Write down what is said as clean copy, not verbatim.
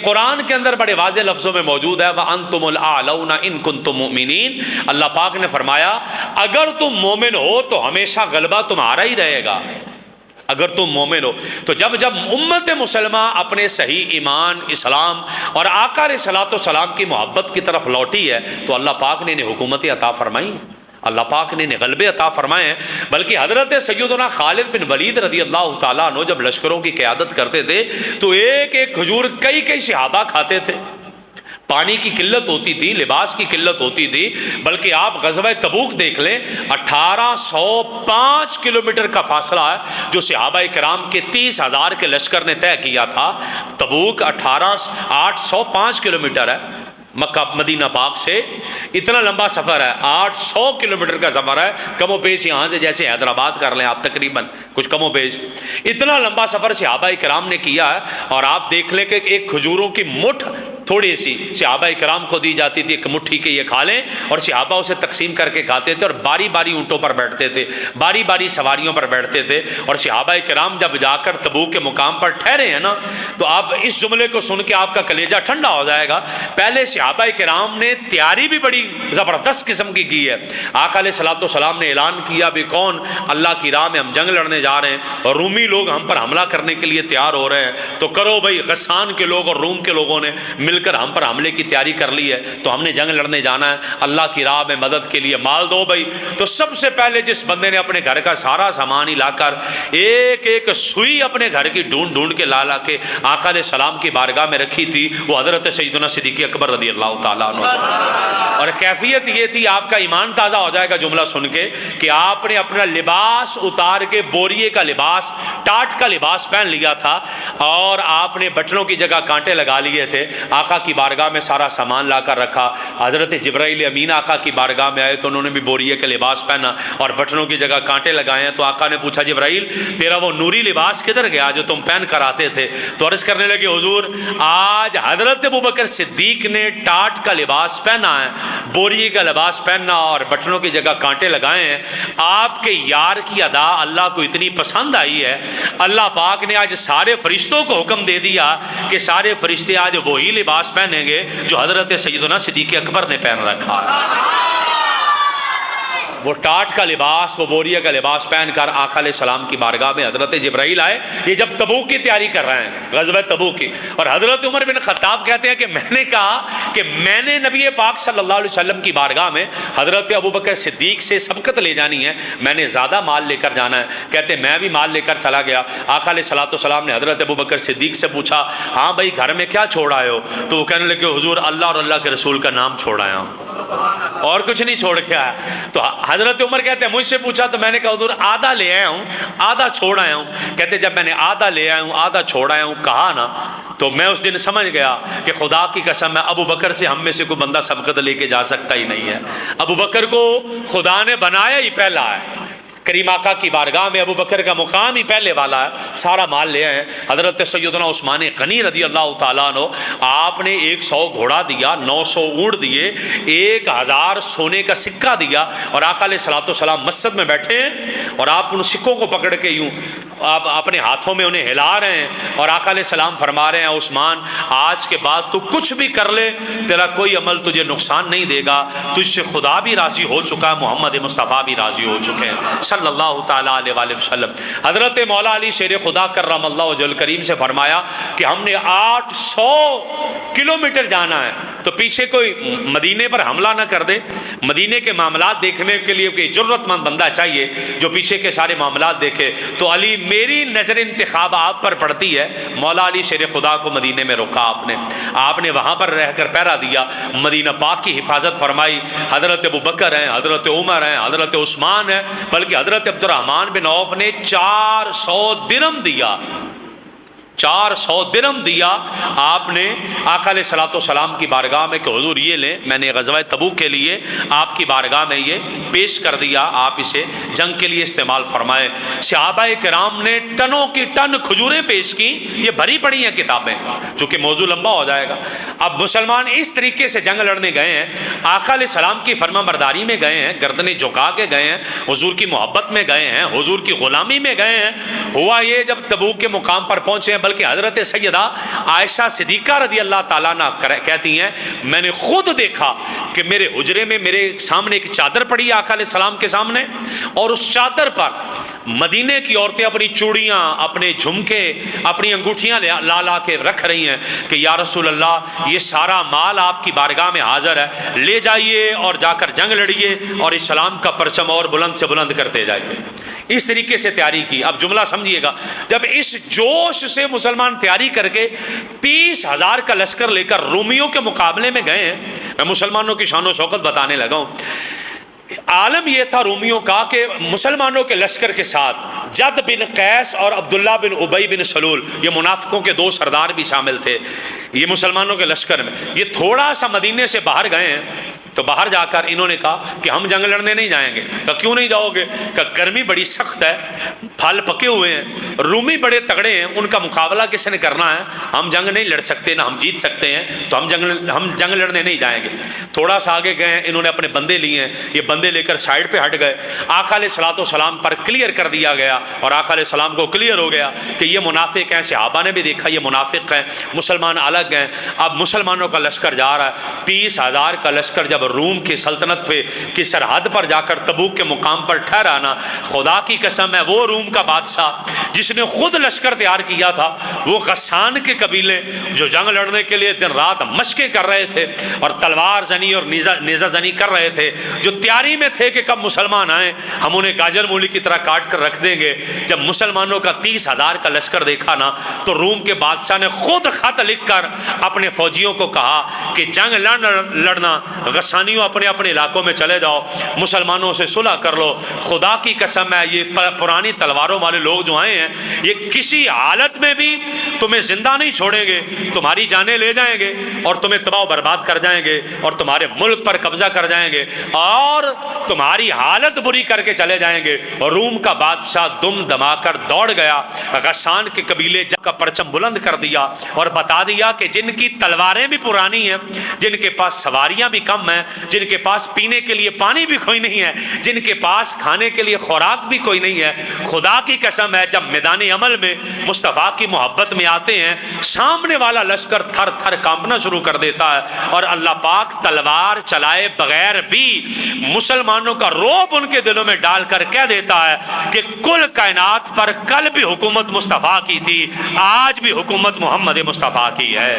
قرآن کے اندر بڑے واضح لفظوں میں موجود ہے وَأَنْتُمُ الْأَعْلَوْنَ إِن كُنتُم مُؤْمِنِينَ۔ اللہ پاک نے فرمایا اگر تم مومن ہو تو ہمیشہ غلبہ تمہارا ہی رہے گا، اگر تم مومن ہو۔ تو جب امت مسلمہ اپنے صحیح ایمان، اسلام اور آقا علیہ الصلوۃ والسلام کی محبت کی طرف لوٹی ہے تو اللہ پاک نے انہیں حکومتیں عطا فرمائی، اللہ پاک نے انہیں غلبے عطا فرمائے ہیں۔ بلکہ حضرت سیدنا خالد بن ولید رضی اللہ تعالیٰ عنہ جب لشکروں کی قیادت کرتے تھے تو ایک ایک کھجور کئی صحابہ کھاتے تھے۔ پانی کی قلت ہوتی تھی، لباس کی قلت ہوتی تھی، بلکہ آپ غزوہ تبوک دیکھ لیں 1805 کلومیٹر کا فاصلہ ہے جو صحابہ کرام کے 30,000 کے لشکر نے طے کیا تھا۔ تبوک 805 کلومیٹر ہے، مکہ مدینہ پاک سے اتنا لمبا سفر ہے، 800 کلومیٹر کا سفر ہے، کم و بیش یہاں سے جیسے حیدرآباد کر لیں آپ تقریباً کچھ کم و بیش، اتنا لمبا سفر صحابہ کرام نے کیا ہے۔ اور آپ دیکھ لیں کہ ایک کھجوروں کی مٹھ تھوڑی سی صحابہ کرام کو دی جاتی تھی، ایک مٹھی کے یہ کھا لیں، اور صحابہ اسے تقسیم کر کے کھاتے تھے، اور باری باری اونٹوں پر بیٹھتے تھے، باری باری سواریوں پر بیٹھتے تھے۔ اور صحابہ کرام جب جا کر تبوک کے مقام پر ٹھہرے ہیں نا تو آپ اس جملے کو سن کے آپ کا کلیجہ ٹھنڈا ہو جائے گا۔ پہلے صحابہ کرام نے تیاری بھی بڑی زبردست قسم کی ہے۔ آقا علیہ الصلوۃ والسلام نے اعلان کیا بھی کون اللہ کی راہ میں ہم جنگ لڑنے جا رہے ہیں اور رومی لوگ ہم پر حملہ کرنے کے لیے تیار ہو رہے ہیں، تو کرو بھائی، غسان کے لوگ اور روم کے لوگوں نے مل کر ہم پر حملے کی تیاری کر لی ہے، تو ہم نے جنگ لڑنے جانا ہے، اللہ کی راہ میں مدد کے لیے مال دو بھائی۔ تو سب سے پہلے جس بندے نے اپنے گھر کا سارا سامان ہی لا کر ایک ایک سوئی اپنے گھر کی ڈھونڈ کے لا کے آقا علیہ السلام کی بارگاہ میں رکھی تھی وہ حضرت سیدنا صدیق اکبر رضی اللہ تعالیٰ عنہ۔ اور کیفیت یہ تھی، آپ کا ایمان تازہ ہو جائے گا جملہ سن کے، کہ آپ نے اپنا لباس اتار کے بوریے کا لباس، ٹاٹ کا لباس پہن لیا تھا، اور آپ نے بٹنوں کی جگہ کانٹے لگا لیے تھے۔ آقا کی بارگاہ میں سارا سامان لا کر رکھا۔ حضرت جبرائیل امین آقا کی بارگاہ میں آئے تو انہوں نے بھی بوریے کا لباس پہنا اور بٹنوں کی جگہ کانٹے لگائے ہیں۔ تو آقا نے پوچھا جبرائیل تیرا وہ نوری لباس کدھر گیا جو تم پہن کر آتے تھے؟ تو عرض کرنے لگے حضور آج حضرت ابوبکر صدیق نے ٹاٹ کا لباس پہنا ہے، بوریے کا لباس پہننا اور بٹنوں کی جگہ کانٹے لگائے ہیں۔ آپ کے یار کی ادا اللہ کو اتنی پسند آئی ہے، اللہ پاک نے آج سارے فرشتوں کو حکم دے دیا کہ سارے فرشتے آج وہی لباس پہنیں گے جو حضرت سیدنا صدیق اکبر نے پہن رکھا ہے۔ وہ ٹاٹ کا لباس، وہ بوریہ کا لباس پہن کر آقا علیہ السلام کی بارگاہ میں حضرت جبرائیل آئے۔ یہ جب تبوک کی تیاری کر رہے ہیں، غزوہ تبوک کی، اور حضرت عمر بن خطاب کہتے ہیں کہ میں نے کہا کہ میں نے نبی پاک صلی اللہ علیہ وسلم کی بارگاہ میں حضرت ابوبکر صدیق سے سبقت لے جانی ہے، میں نے زیادہ مال لے کر جانا ہے۔ کہتے ہیں میں بھی مال لے کر چلا گیا۔ آقا علیہ الصلوۃ والسلام نے حضرت ابوبکر صدیق سے پوچھا ہاں بھائی گھر میں کیا چھوڑ آئے ہو؟ تو وہ کہنے لگے حضور اللہ اور اللہ کے رسول کا نام چھوڑ آیا ہوں، اور کچھ نہیں چھوڑ کے آیا۔ تو حضرت عمر کہتے ہیں مجھ سے پوچھا تو میں نے کہا حضور آدھا لے آیا ہوں آدھا چھوڑ آیا ہوں۔ کہتے جب میں نے آدھا لے آیا ہوں آدھا چھوڑ آیا ہوں کہا نا تو میں اس دن سمجھ گیا کہ خدا کی قسم ہے ابو بکر سے ہم میں سے کوئی بندہ سبقت لے کے جا سکتا ہی نہیں ہے۔ ابو بکر کو خدا نے بنایا ہی پہلا ہے، کریم آقا کی بارگاہ میں ابو بکر کا مقام ہی پہلے والا ہے۔ سارا مال لے آئے۔ حضرت سیدنا عثمان غنی رضی اللہ تعالیٰ عنہ آپ نے 100 گھوڑا دیا، 900 اونٹ دیے، 1000 سونے کا سکہ دیا، اور آقا علیہ الصلوۃ والسلام مسجد میں بیٹھے ہیں اور آپ ان سکوں کو پکڑ کے یوں آپ اپنے ہاتھوں میں انہیں ہلا رہے ہیں، اور آقا علیہ السلام فرما رہے ہیں عثمان آج کے بعد تو کچھ بھی کر لے تیرا کوئی عمل تجھے نقصان نہیں دے گا، تجھ سے خدا بھی راضی ہو چکا ہے، محمد مصطفیٰ بھی راضی ہو چکے ہیں صلی اللہ تعالیٰ علیہ وآلہ وسلم۔ حضرت مولا علی شیر خدا کرم اللہ وجہ الکریم سے فرمایا کہ ہم نے 800 کلومیٹر جانا ہے، تو پیچھے کوئی مدینے پر حملہ نہ کر دے۔ مدینے کے معاملات دیکھنے کے لیے کوئی جرت مند بندہ چاہیے جو پیچھے کے سارے معاملات دیکھے۔ تو علی میری نظر انتخاب آپ پر پڑتی ہے، مولا علی شیر خدا کو مدینے میں روکا آپ نے وہاں پر رہ کر پہرا دیا، مدینہ پاک کی حفاظت فرمائی۔ حضرت ابو بکر ہیں، حضرت عمر ہیں، حضرت عثمان ہیں، بلکہ حضرت عبد الرحمن بن عوف نے 400 درہم دیا، 400 درہم دیا آپ نے آقا علیہ الصلوۃ والسلام کی بارگاہ میں کہ حضور یہ لیں، میں نے غزوہ تبوک کے لیے آپ کی بارگاہ میں یہ پیش کر دیا، آپ اسے جنگ کے لیے استعمال فرمائیں۔ صحابہ کرام نے ٹنوں کی ٹن کھجوریں پیش کی، یہ بھری پڑی ہیں کتابیں، چونکہ موضوع لمبا ہو جائے گا۔ اب مسلمان اس طریقے سے جنگ لڑنے گئے ہیں، آقا علیہ السلام کی فرما برداری میں گئے ہیں، گردنیں جھکا کے گئے ہیں، حضور کی محبت میں گئے ہیں، حضور کی غلامی میں گئے ہیں۔ ہوا یہ جب تبوک کے مقام پر پہنچے ہیں، بلکہ حضرت سیدہ عائشہ صدیقہ رضی اللہ تعالیٰ عنہ کہتی ہیں میں نے خود دیکھا کہ میرے حجرے میں میرے سامنے ایک چادر پڑی ہے آقا علیہ السلام کے سامنے، اور اس چادر پر مدینے کی عورتیں اپنی چوڑیاں، اپنے جھمکے، اپنی انگوٹھیاں لا لا کے رکھ رہی ہیں کہ یا رسول اللہ یہ سارا مال آپ کی بارگاہ میں حاضر ہے، لے جائیے اور جا کر جنگ لڑیے اور اسلام کا پرچم اور بلند سے بلند کرتے جائیے۔ اس طریقے سے تیاری کی۔ اب جملہ سمجھیے گا، جب اس جوش سے مسلمان تیاری کر کے 30,000 کا لشکر لے کر رومیوں کے مقابلے میں گئے ہیں، میں مسلمانوں کی شان و شوکت بتانے لگا ہوں۔ عالم یہ تھا رومیوں کا کہ مسلمانوں کے لشکر کے ساتھ جد بن قیس اور عبداللہ بن ابی بن سلول، یہ منافقوں کے 2 سردار بھی شامل تھے یہ مسلمانوں کے لشکر میں۔ یہ تھوڑا سا مدینے سے باہر گئے ہیں تو باہر جا کر انہوں نے کہا کہ ہم جنگ لڑنے نہیں جائیں گے۔ کہا کیوں نہیں جاؤ گے؟ کہا گرمی بڑی سخت ہے، پھل پکے ہوئے ہیں، رومی بڑے تگڑے ہیں، ان کا مقابلہ کس نے کرنا ہے، ہم جنگ نہیں لڑ سکتے، نہ ہم جیت سکتے ہیں، تو ہم جنگ لڑنے نہیں جائیں گے۔ تھوڑا سا آگے گئے ہیں، انہوں نے اپنے بندے لیے ہیں، یہ بندے لے کر سائڈ پہ ہٹ گئے۔ آقا علیہ الصلوۃ والسلام پر کلیئر کر دیا گیا اور آقا علیہ السلام کو کلیئر ہو گیا کہ یہ منافق ہیں، صحابہ نے بھی دیکھا یہ منافق ہیں، مسلمان الگ ہیں۔ اب مسلمانوں کا لشکر جا رہا ہے، 30,000 کا لشکر جب روم کی سلطنت پہ کی سرحد پر جا کر تبوک کے مقام پر ٹھہرا نا، خدا کی قسم ہے وہ روم کا بادشاہ جس نے خود لشکر تیار کیا تھا، وہ غسان کے قبیلے جو جنگ لڑنے کے لیے دن رات مشقیں کر رہے تھے اور تلوار زنی اور نیزہ زنی کر رہے تھے، جو تیاری میں تھے کہ کب مسلمان آئیں ہم انہیں گاجر مولی کی طرح کاٹ کر رکھ دیں گے، جب مسلمانوں کا 30,000 کا لشکر دیکھا نا تو روم کے بادشاہ نے خود خط لکھ کر اپنے فوجیوں کو کہا کہ جنگ لڑنا، غسانیوں اپنے اپنے علاقوں میں چلے جاؤ، مسلمانوں سے صلح کر لو، خدا کی قسم ہے یہ پرانی تلواروں والے لوگ جو آئے ہیں یہ کسی حالت میں بھی تمہیں زندہ نہیں چھوڑیں گے، تمہاری جانیں لے جائیں گے اور تمہیں تباہ و برباد کر جائیں گے اور تمہارے ملک پر قبضہ کر جائیں گے اور تمہاری حالت بری کر کے چلے جائیں گے۔ اور روم کا بادشاہ دم دما کر دوڑ گیا، غسان کے قبیلے کا پرچم بلند کر دیا اور بتا دیا کہ جن کی تلواریں بھی پرانی ہیں، جن کے پاس سواریاں بھی کم ہیں، جن کے پاس پینے کے لیے پانی بھی کوئی نہیں ہے، جن کے پاس کھانے کے لیے خوراک بھی کوئی نہیں ہے، خدا کی قسم ہے جب میدان عمل میں مصطفیٰ کی محبت میں آتے ہیں سامنے والا لشکر تھر تھر کانپنا شروع کر دیتا ہے، اور اللہ پاک تلوار چلائے بغیر بھی مسلمانوں کا رعب ان کے دلوں میں ڈال کر کہہ دیتا ہے کہ کل کائنات پر کل بھی حکومت مصطفیٰ کی تھی، آج بھی حکومت محمد مصطفیٰ کی ہے۔